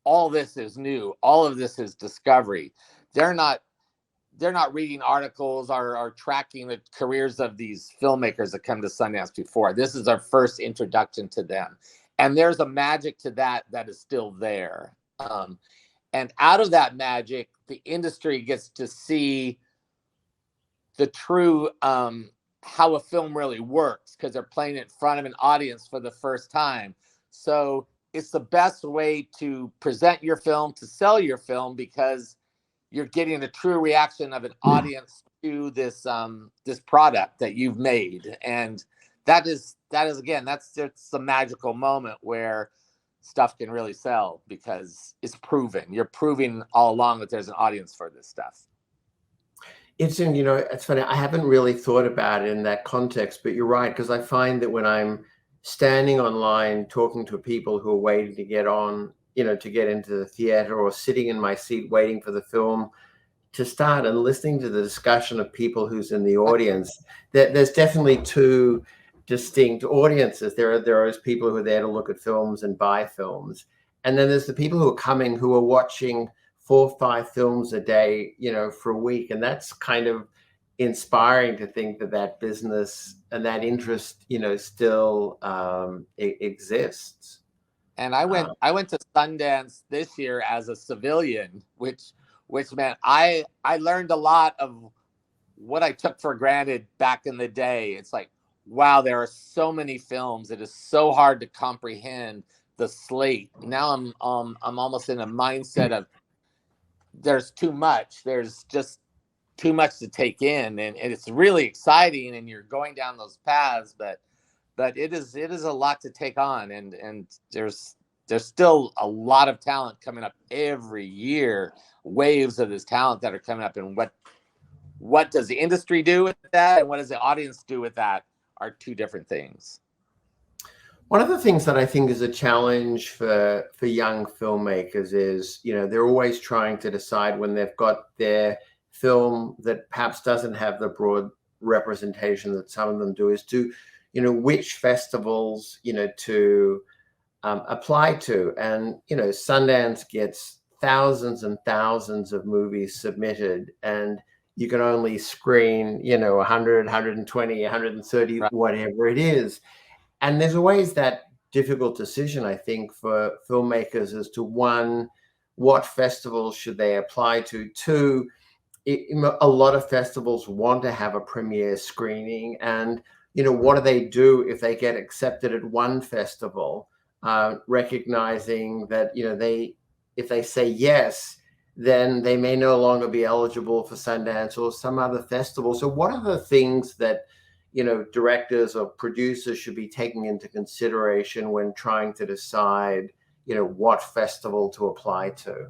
all this is new. All of this is discovery. They're not reading articles or tracking the careers of these filmmakers that come to Sundance before. This is our first introduction to them. And there's a magic to that is still there. And out of that magic, the industry gets to see the true how a film really works, because they're playing it in front of an audience for the first time. So it's the best way to present your film, to sell your film, because you're getting the true reaction of an audience to this product that you've made. And that is again, that's the magical moment where stuff can really sell, because it's proven. You're proving all along that there's an audience for this stuff. It's funny. I haven't really thought about it in that context, but you're right, because I find that when I'm standing online talking to people who are waiting to get on, to get into the theater, or sitting in my seat waiting for the film to start, and listening to the discussion of people who's in the audience, there's definitely two distinct audiences. There are those people who are there to look at films and buy films. And then there's the people who are coming, who are watching 4 or 5 films a day, for a week. And that's kind of inspiring to think that business and that interest, still exists. And I went to Sundance this year as a civilian, which meant I learned a lot of what I took for granted back in the day. It's like, wow, there are so many films. It is so hard to comprehend the slate. Now I'm almost in a mindset of there's too much. There's just too much to take in, and it's really exciting, and you're going down those paths, but it is a lot to take on, and there's still a lot of talent coming up every year, waves of this talent that are coming up. And what does the industry do with that, and what does the audience do with that, are two different things. One of the things that I think is a challenge for young filmmakers is, they're always trying to decide, when they've got their film that perhaps doesn't have the broad representation that some of them do, is to, which festivals, to apply to. And, Sundance gets thousands and thousands of movies submitted, and you can only screen, 100, 120, 130, right, whatever it is. And there's always that difficult decision, I think, for filmmakers as to, one, what festivals should they apply to? Two, a lot of festivals want to have a premiere screening, and what do they do if they get accepted at one festival, recognizing that, if they say yes, then they may no longer be eligible for Sundance or some other festival. So what are the things that, directors or producers should be taking into consideration when trying to decide, what festival to apply to?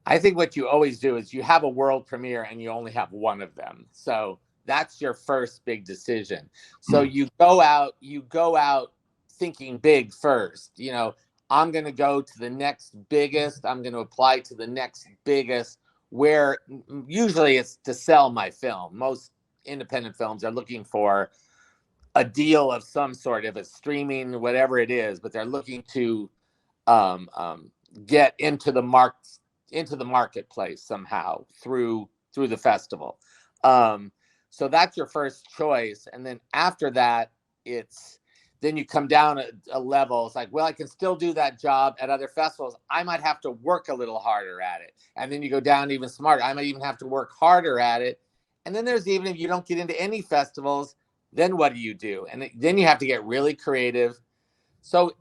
I think what you always do is you have a world premiere and you only have one of them. So that's your first big decision. So you go out thinking big first. I'm going to go to the next biggest. I'm going to apply to the next biggest, where usually it's to sell my film. Most independent films are looking for a deal of some sort, if it's streaming, whatever it is, but they're looking to get into the marketplace somehow through the festival. So that's your first choice. And then after that, then you come down a level. It's like, well, I can still do that job at other festivals. I might have to work a little harder at it. And then you go down even smarter. I might even have to work harder at it. And then there's even if you don't get into any festivals, then what do? And then you have to get really creative. So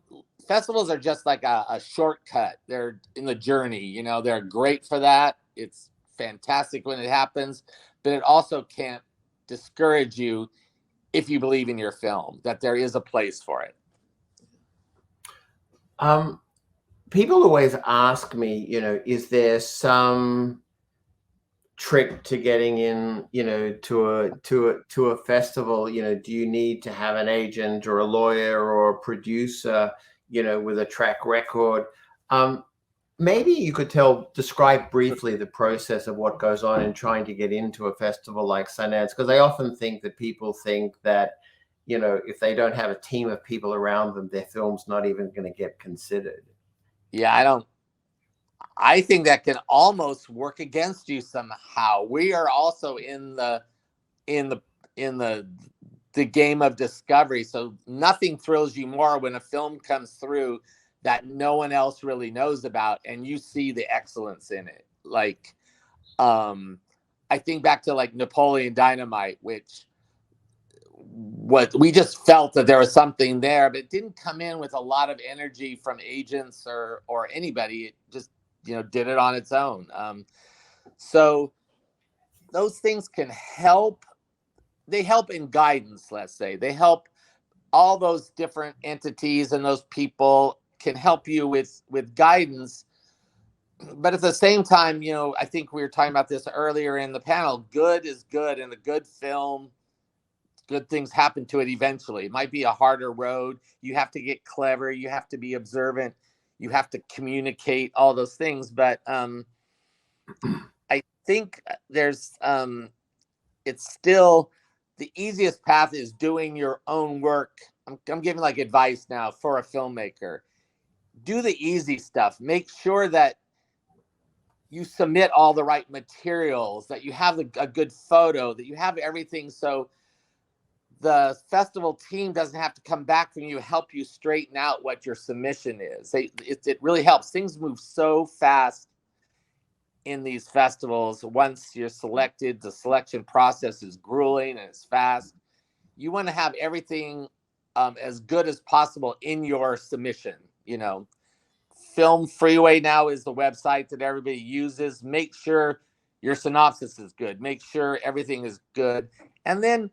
festivals are just like a shortcut. They're in the journey, they're great for that. It's fantastic when it happens, but it also can't discourage you if you believe in your film, that there is a place for it. People always ask me, is there some trick to getting in, to a festival? Do you need to have an agent or a lawyer or a producer, with a track record? Maybe you could describe briefly the process of what goes on in trying to get into a festival like Sundance, because I often think that people think that, if they don't have a team of people around them, their film's not even going to get considered. Yeah, I think that can almost work against you somehow. We are also in the game of discovery. So nothing thrills you more when a film comes through that no one else really knows about, and you see the excellence in it. Like, I think back to like Napoleon Dynamite, which we just felt that there was something there, but it didn't come in with a lot of energy from agents or anybody. It just, did it on its own. So those things can help. They help in guidance, let's say. They help. All those different entities and those people can help you with guidance. But at the same time, I think we were talking about this earlier in the panel. Good is good, and a good film, good things happen to it eventually. It might be a harder road. You have to get clever. You have to be observant. You have to communicate, all those things. But I think there's it's still the easiest path is doing your own work. I'm giving like advice now for a filmmaker. Do the easy stuff. Make sure that you submit all the right materials, that you have a good photo, that you have everything, so the festival team doesn't have to come back from you, help you straighten out what your submission is. It really helps. Things move so fast in these festivals. Once you're selected, the selection process is grueling and it's fast. You want to have everything as good as possible in your submission. Film Freeway now is the website that everybody uses. Make sure your synopsis is good. Make sure everything is good. And then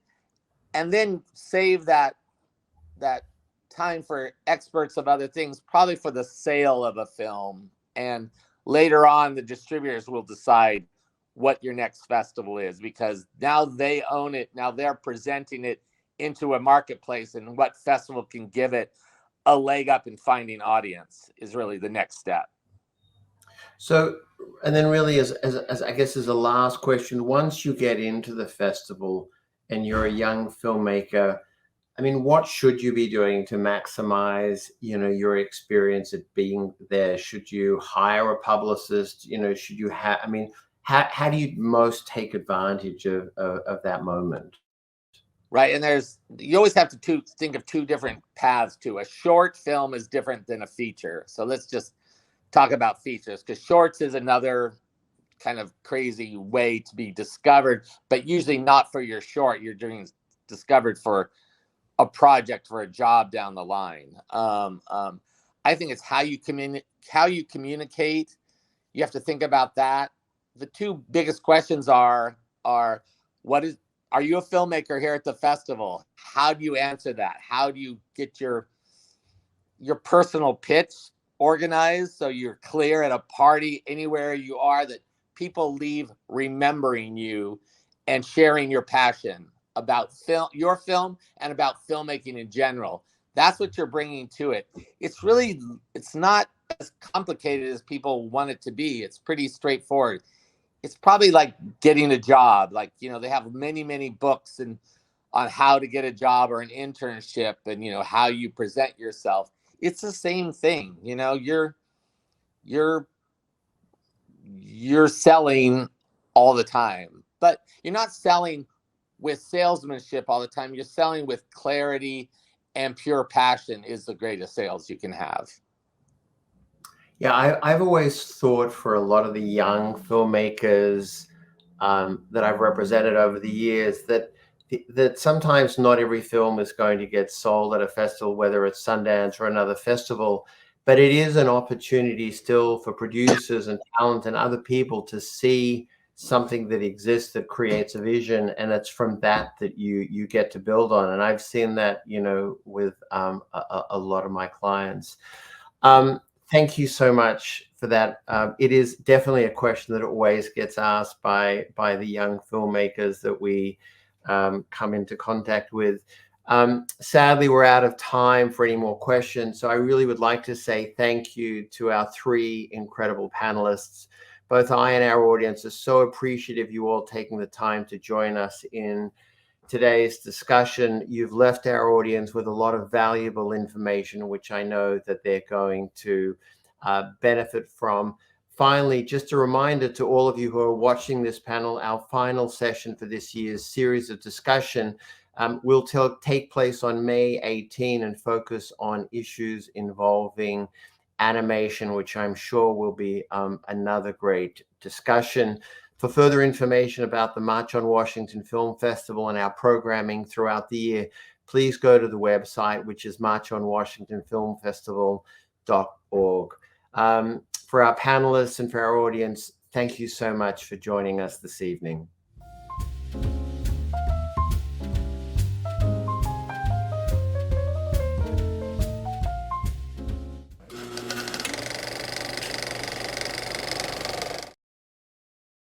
save that time for experts of other things, probably for the sale of a film. And later on, the distributors will decide what your next festival is, because now they own it. Now they're presenting it into a marketplace, and what festival can give it a leg up in finding audience is really the next step. So, and then really as I guess as a last question, once you get into the festival and you're a young filmmaker, I mean, what should you be doing to maximize, your experience at being there? Should you hire a publicist? Should you have, I mean, how do you most take advantage of that moment? Right. And you always have to think of two different paths to a short film is different than a feature. So let's just talk about features, because shorts is another kind of crazy way to be discovered, but usually not for your short. You're doing discovered for a project for a job down the line. I think it's how you communicate. You have to think about that. The two biggest questions are are you a filmmaker here at the festival? How do you answer that? How do you get your personal pitch organized so you're clear at a party, anywhere you are, that people leave remembering you and sharing your passion about your film and about filmmaking in general. That's what you're bringing to it. It's not as complicated as people want it to be. It's pretty straightforward. It's probably like getting a job. Like, they have many books on how to get a job or an internship, and how you present yourself. It's the same thing. You're selling all the time, but you're not selling with salesmanship all the time. You're selling with clarity, and pure passion is the greatest sales you can have. Yeah, I've always thought for a lot of the young filmmakers that I've represented over the years that sometimes not every film is going to get sold at a festival, whether it's Sundance or another festival, but it is an opportunity still for producers and talent and other people to see something that exists that creates a vision, and it's from that you get to build on. And I've seen that, with a lot of my clients. Thank you so much for that. It is definitely a question that always gets asked by the young filmmakers that we come into contact with. Sadly, we're out of time for any more questions. So I really would like to say thank you to our three incredible panelists. Both I and our audience are so appreciative you all taking the time to join us in today's discussion. You've left our audience with a lot of valuable information, which I know that they're going to benefit from. Finally, just a reminder to all of you who are watching this panel, our final session for this year's series of discussion will take place on May 18 and focus on issues involving animation, which I'm sure will be another great discussion. For further information about the March on Washington Film Festival and our programming throughout the year, please go to the website, which is marchonwashingtonfilmfestival.org. For our panelists and for our audience, thank you so much for joining us this evening.